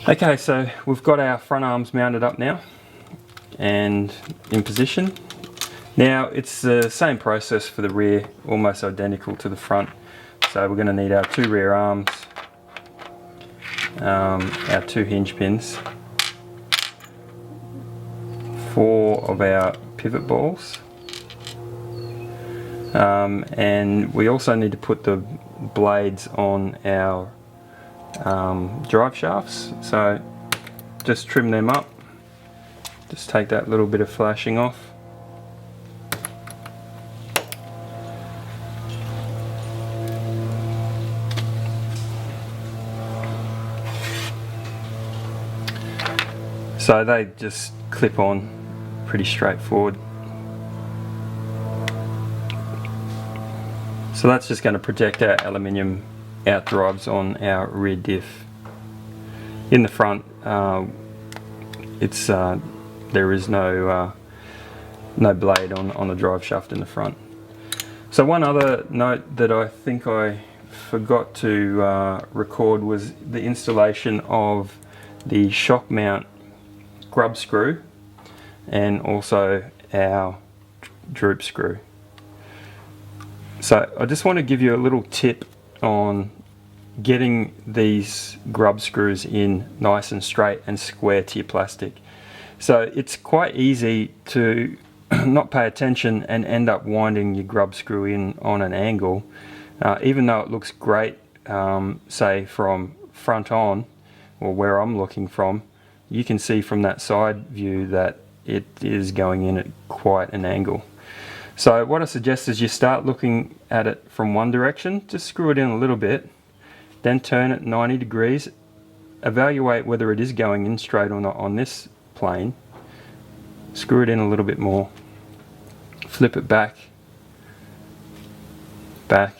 Okay, so we've got our front arms mounted up now and in position. Now it's the same process for the rear, almost identical to the front. So we're going to need our 2 rear arms, our 2 hinge pins, 4 of our pivot balls, and we also need to put the blades on our drive shafts. So just trim them up, just take that little bit of flashing off. So they just clip on pretty straightforward. So that's just going to protect our aluminium outdrives on our rear diff. In the front, there is no blade on the drive shaft in the front. So one other note that I think I forgot to record was the installation of the shock mount grub screw and also our droop screw. So I just want to give you a little tip on getting these grub screws in nice and straight and square to your plastic. So it's quite easy to not pay attention and end up winding your grub screw in on an angle, even though it looks great, say from front on, or where I'm looking from. You can see from that side view that it is going in at quite an angle. So what I suggest is you start looking at it from one direction, just screw it in a little bit, then turn it 90 degrees, evaluate whether it is going in straight or not on this plane, screw it in a little bit more, flip it back, and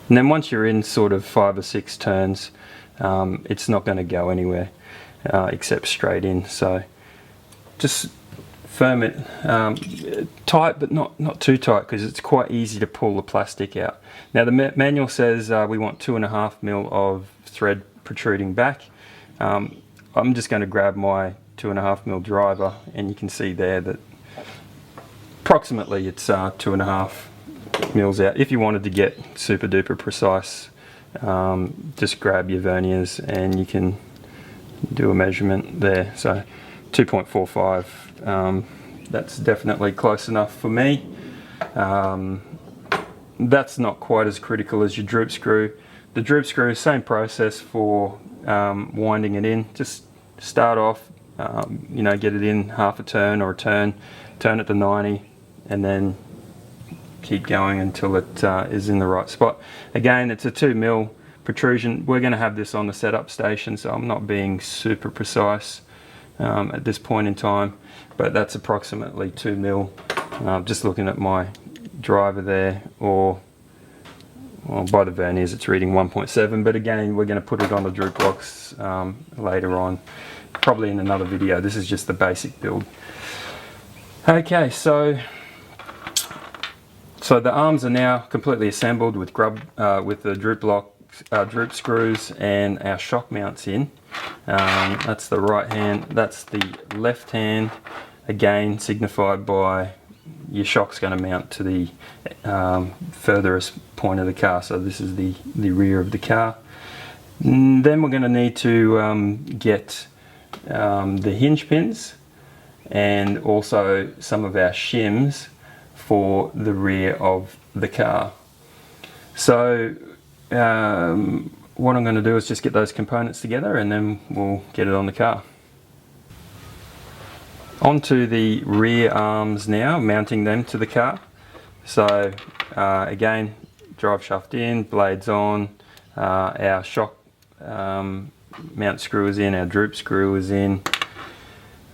then once you're in sort of 5 or 6 turns, it's not going to go anywhere. Except straight in. So just firm it tight, but not too tight, because it's quite easy to pull the plastic out. Now the manual says we want 2.5 mil of thread protruding back. I'm just going to grab my 2.5 mil driver, and you can see there that approximately it's 2.5 mils out. If you wanted to get super duper precise, just grab your verniers and you can do a measurement there. So 2.45, that's definitely close enough for me. That's not quite as critical as your droop screw. The droop screw, same process for winding it in. Just start off, get it in half a turn or a turn it to 90, and then keep going until it is in the right spot. Again, it's a 2 mil protrusion. We're going to have this on the setup station, so I'm not being super precise at this point in time, but that's approximately 2 mil. Just looking at my driver there, or well, by the verniers it's reading 1.7, but again we're going to put it on the droop blocks later on, probably in another video. This is just the basic build. Okay, so the arms are now completely assembled with with the droop block, droop screws and our shock mounts in. That's the right hand, that's the left hand, again signified by your shock's going to mount to the furthest point of the car. So this is the rear of the car. Then we're going to need to get the hinge pins and also some of our shims for the rear of the car. So what I'm going to do is just get those components together and then we'll get it on the car. Onto the rear arms now, mounting them to the car. So again, drive shaft in, blades on, our shock mount screw is in, our droop screw is in.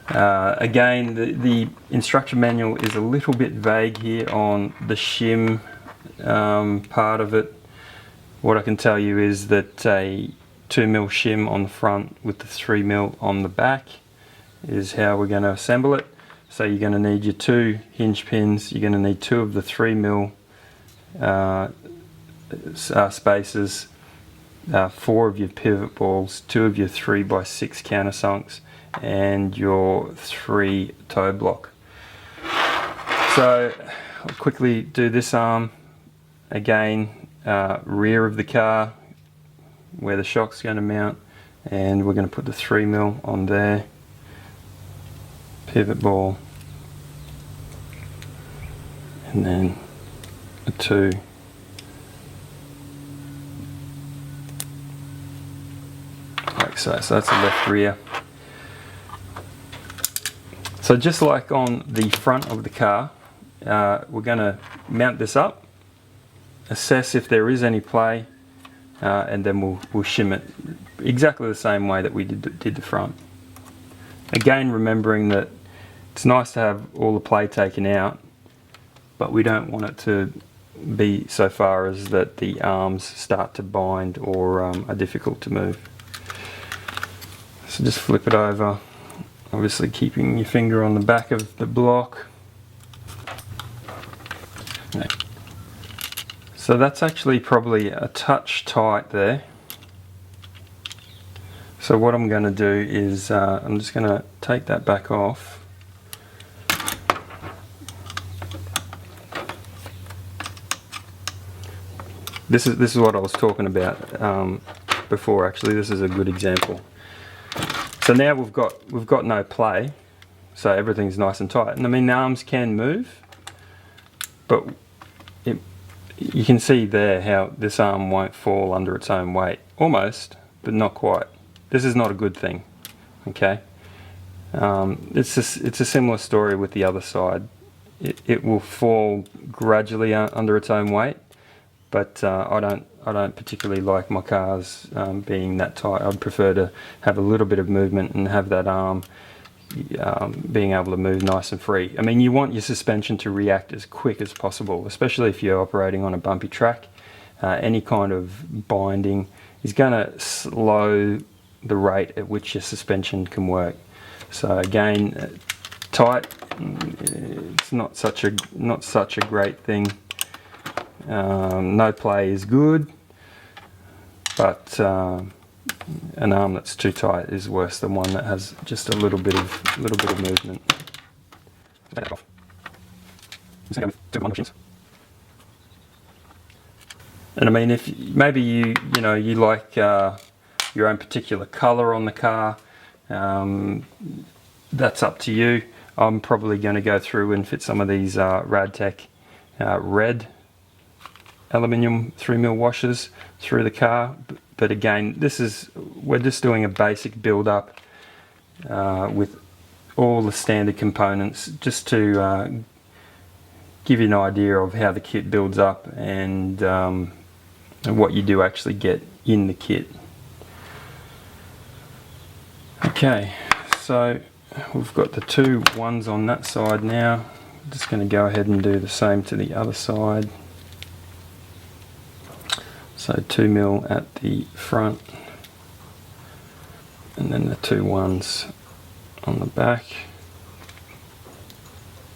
Again, the instruction manual is a little bit vague here on the shim part of it. What I can tell you is that a 2 mil shim on the front with the 3 mil on the back is how we're going to assemble it. So you're going to need your 2 hinge pins, you're going to need 2 of the 3 mil spacers, 4 of your pivot balls, 2 of your 3x6 countersunks, and your 3 toe block. So I'll quickly do this arm again, rear of the car where the shock's going to mount, and we're going to put the 3mm on there, pivot ball, and then a 2. Like so. So that's the left rear. So just like on the front of the car, we're going to mount this up, assess if there is any play, and then we'll shim it exactly the same way that we did the front. Again, remembering that it's nice to have all the play taken out, but we don't want it to be so far as that the arms start to bind or are difficult to move. So just flip it over, obviously keeping your finger on the back of the block. Okay. So that's actually probably a touch tight there. So what I'm going to do is I'm just going to take that back off. This is what I was talking about before. Actually, this is a good example. So now we've got no play, so everything's nice and tight. And I mean, the arms can move, but you can see there how this arm won't fall under its own weight. Almost, but not quite. This is not a good thing. Okay. It's a similar story with the other side. It will fall gradually under its own weight, but I don't particularly like my cars being that tight. I'd prefer to have a little bit of movement and have that arm being able to move nice and free. I mean, you want your suspension to react as quick as possible, especially if you're operating on a bumpy track. Any kind of binding is going to slow the rate at which your suspension can work. So again, tight, it's not such a great thing. No play is good, but an arm that's too tight is worse than one that has just a little bit of movement. Take that off. And I mean, if maybe you like your own particular color on the car, that's up to you. I'm probably going to go through and fit some of these Radtech red aluminium 3mm washers through the car, but again, we're just doing a basic build up with all the standard components, just to give you an idea of how the kit builds up and what you do actually get in the kit. Okay, so we've got the 2 ones on that side now. I'm just going to go ahead and do the same to the other side. So 2mm at the front, and then the 2 ones on the back.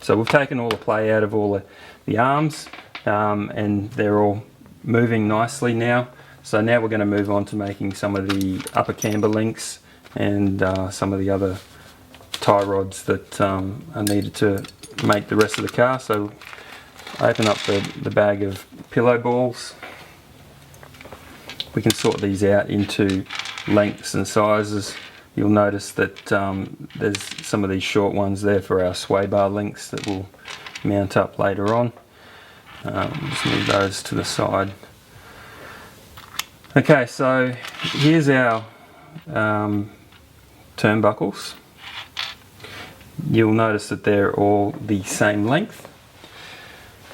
So we've taken all the play out of all the arms, and they're all moving nicely now. So now we're going to move on to making some of the upper camber links and some of the other tie rods that are needed to make the rest of the car. So I open up the bag of pillow balls. We can sort these out into lengths and sizes. You'll notice that there's some of these short ones there for our sway bar links that will mount up later on. Just move those to the side. Okay, so here's our turnbuckles. You'll notice that they're all the same length.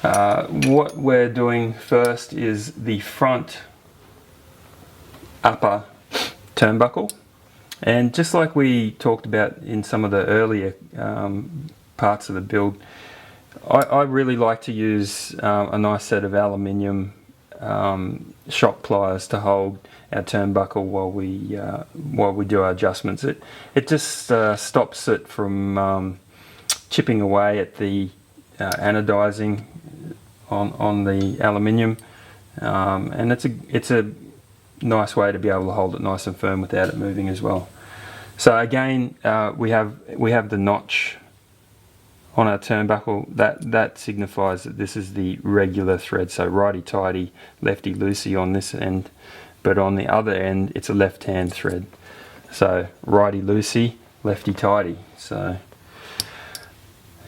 What we're doing first is the front upper turnbuckle, and just like we talked about in some of the earlier parts of the build, I really like to use a nice set of aluminium shock pliers to hold our turnbuckle while we do our adjustments. It just stops it from chipping away at the anodizing on the aluminium, and it's a nice way to be able to hold it nice and firm without it moving as well. So again, we have the notch on our turnbuckle. That signifies that this is the regular thread, so righty tighty, lefty loosey on this end, but on the other end it's a left hand thread. So righty loosey, lefty tighty. So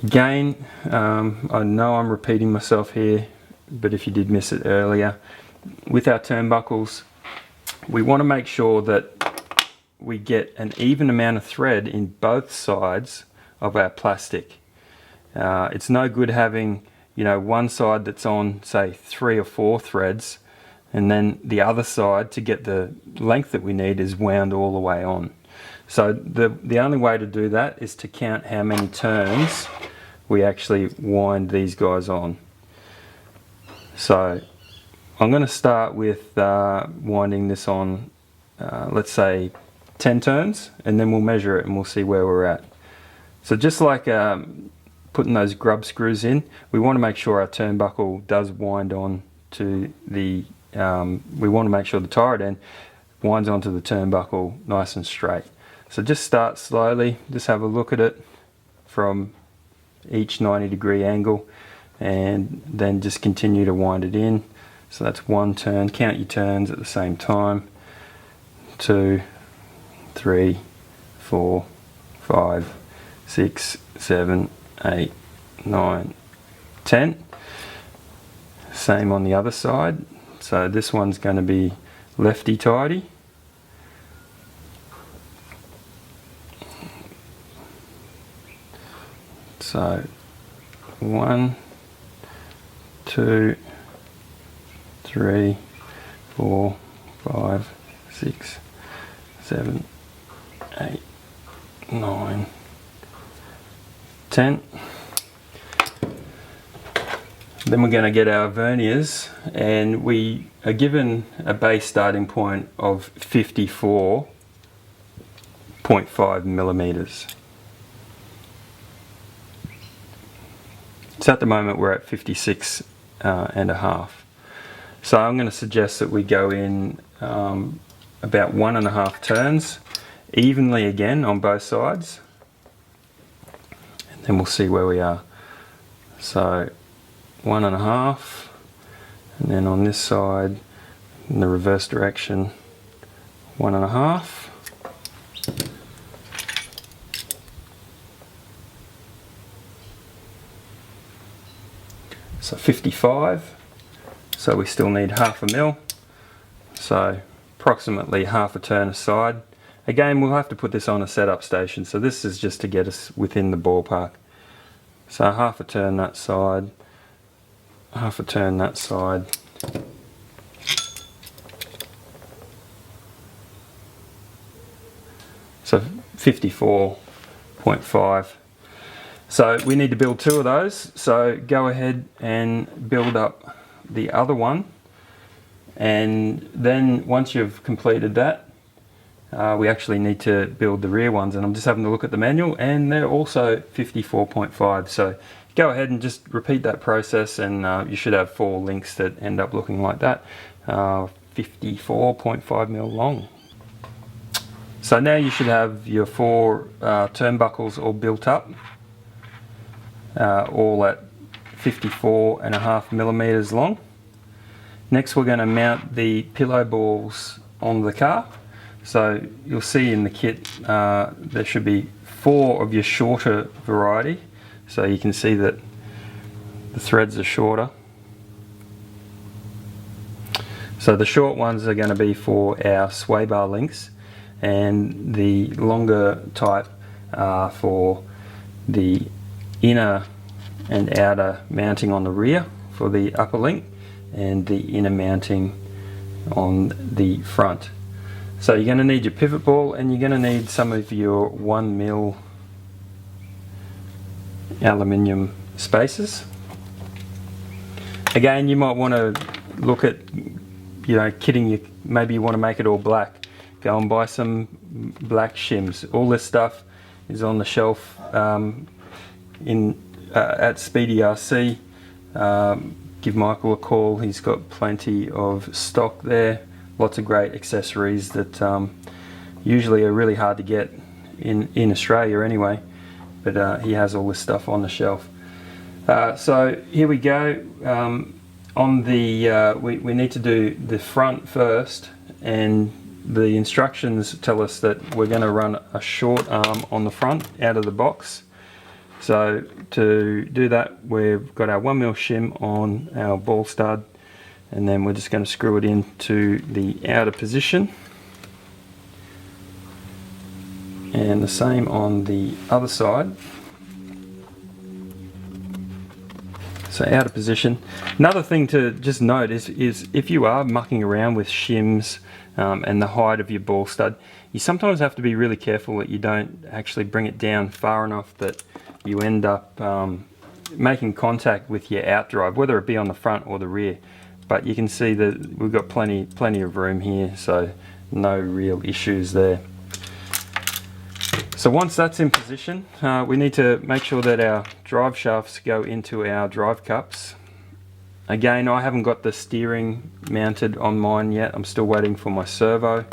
again, I know I'm repeating myself here, but if you did miss it earlier, with our turnbuckles, we want to make sure that we get an even amount of thread in both sides of our plastic. It's no good having, you know, one side that's on, say, 3 or 4 threads, and then the other side, to get the length that we need, is wound all the way on. So the only way to do that is to count how many turns we actually wind these guys on. So I'm going to start with winding this on, let's say 10 turns, and then we'll measure it and we'll see where we're at. So just like putting those grub screws in, we want to make sure our turnbuckle does wind on to the, we want to make sure the tire end winds onto the turnbuckle nice and straight. So just start slowly, just have a look at it from each 90-degree angle, and then just continue to wind it in. So that's 1 turn, count your turns at the same time, 2, 3, 4, 5, 6, 7, 8, 9, 10. Same on the other side. So this one's going to be lefty tighty. So 1, 2, 3, 4, 5, 6, 7, 8, 9, 10. Then we're going to get our verniers, and we are given a base starting point of 54.5 millimeters. So at the moment we're at 56 and a half. So I'm going to suggest that we go in about 1.5 turns, evenly again on both sides, and then we'll see where we are. So 1.5, and then on this side in the reverse direction 1.5. So 55, so we still need 0.5 mil, so approximately 1/2 turn a side. Again, we'll have to put this on a setup station, so this is just to get us within the ballpark. So 1/2 turn that side, 1/2 turn that side. So 54.5. So we need to build 2 of those, so go ahead and build up the other one, and then once you've completed that, we actually need to build the rear ones, and I'm just having a look at the manual, and they're also 54.5. So go ahead and just repeat that process, and you should have 4 links that end up looking like that, 54.5 mil long. So now you should have your 4 turnbuckles all built up, all at 54.5 millimeters long. Next we're going to mount the pillow balls on the car. So you'll see in the kit there should be 4 of your shorter variety, so you can see that the threads are shorter. So the short ones are going to be for our sway bar links, and the longer type are for the inner and outer mounting on the rear for the upper link, and the inner mounting on the front. So you're going to need your pivot ball, and you're going to need some of your 1 mil aluminium spacers. Again, you might want to look at, you know, kitting your, maybe you want to make it all black. Go and buy some black shims. All this stuff is on the shelf at Speedy RC. Give Michael a call, he's got plenty of stock there lots of great accessories that usually are really hard to get in Australia anyway, but he has all this stuff on the shelf. So here we go. On the we need to do the front first, and the instructions tell us that we're going to run a short arm on the front out of the box. So to do that, we've got our 1mm shim on our ball stud, and then we're just going to screw it into the outer position, and the same on the other side. So outer position. Another thing to just note is if you are mucking around with shims and the height of your ball stud, you sometimes have to be really careful that you don't actually bring it down far enough that you end up making contact with your outdrive, whether it be on the front or the rear. But you can see that we've got plenty of room here, so no real issues there. So once that's in position, we need to make sure that our drive shafts go into our drive cups. Again, I haven't got the steering mounted on mine yet. I'm still waiting for my servo.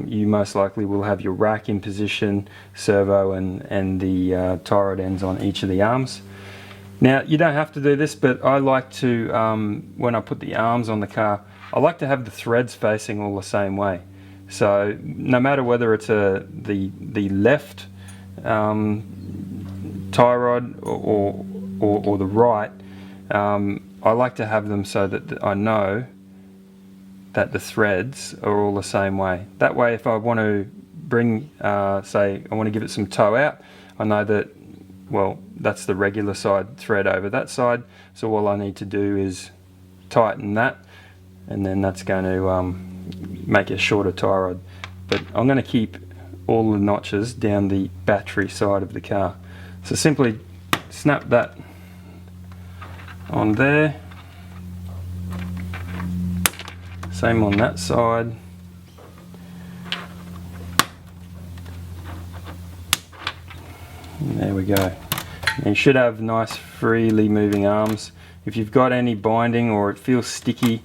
You most likely will have your rack in position, servo, and the tie rod ends on each of the arms. Now, you don't have to do this, but I like to, when I put the arms on the car, I like to have the threads facing all the same way. So no matter whether it's the left tie rod or the right, I like to have them so that I know that the threads are all the same way. That way, if I want to bring, say, I want to give it some toe out, I know that, well, that's the regular side thread over that side, so all I need to do is tighten that, and then that's going to make a shorter tie rod. But I'm going to keep all the notches down the battery side of the car. So simply snap that on there. Same on that side. And there we go. And you should have nice freely moving arms. If you've got any binding or it feels sticky,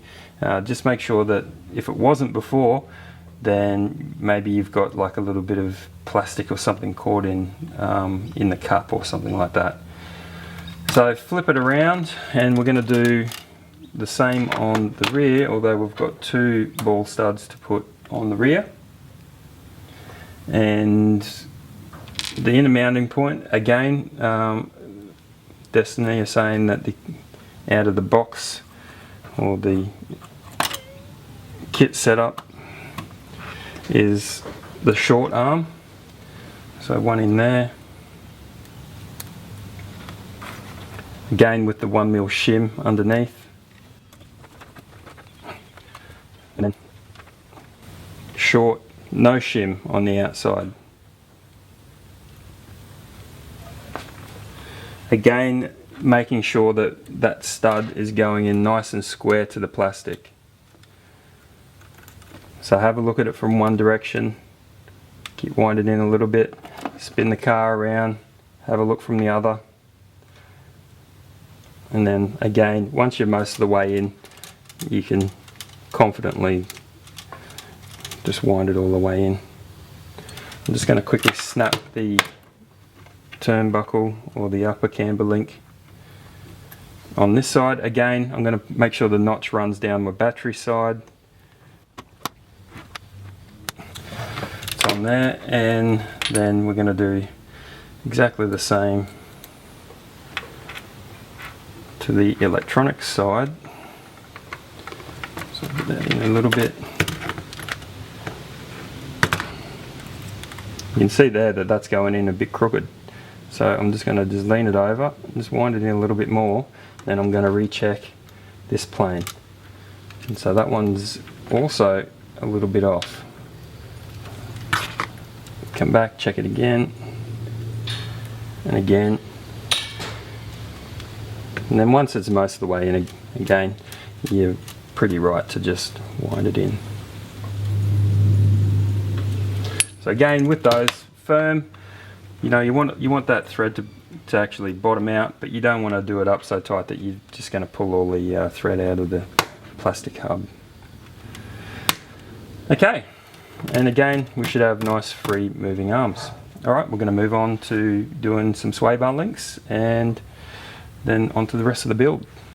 just make sure that if it wasn't before, then maybe you've got like a little bit of plastic or something caught in the cup or something like that. So flip it around, and we're going to do the same on the rear, although we've got two ball studs to put on the rear. And the inner mounting point, again, Destiny is saying that the out of the box or the kit setup is the short arm, so one in there, again with the 1mm shim underneath, and then short, no shim on the outside. Again, making sure that that stud is going in nice and square to the plastic. So have a look at it from one direction, keep winding in a little bit, spin the car around, have a look from the other, and then again, once you're most of the way in, you can confidently just wind it all the way in. I'm just going to quickly snap the turnbuckle or the upper camber link on this side. Again, I'm going to make sure the notch runs down my battery side. It's on there, and then we're going to do exactly the same to the electronics side. So put that in a little bit. You can see there that that's going in a bit crooked. So I'm just going to just lean it over, just wind it in a little bit more, then I'm going to recheck this plane. And so that one's also a little bit off. Come back, check it again, and again. And then once it's most of the way in, again, you're pretty right to just wind it in. So again, with those firm, you know, you want that thread to actually bottom out, but you don't want to do it up so tight that you're just going to pull all the thread out of the plastic hub. Okay, and again, we should have nice free moving arms. All right, we're going to move on to doing some sway bar links and then onto the rest of the build.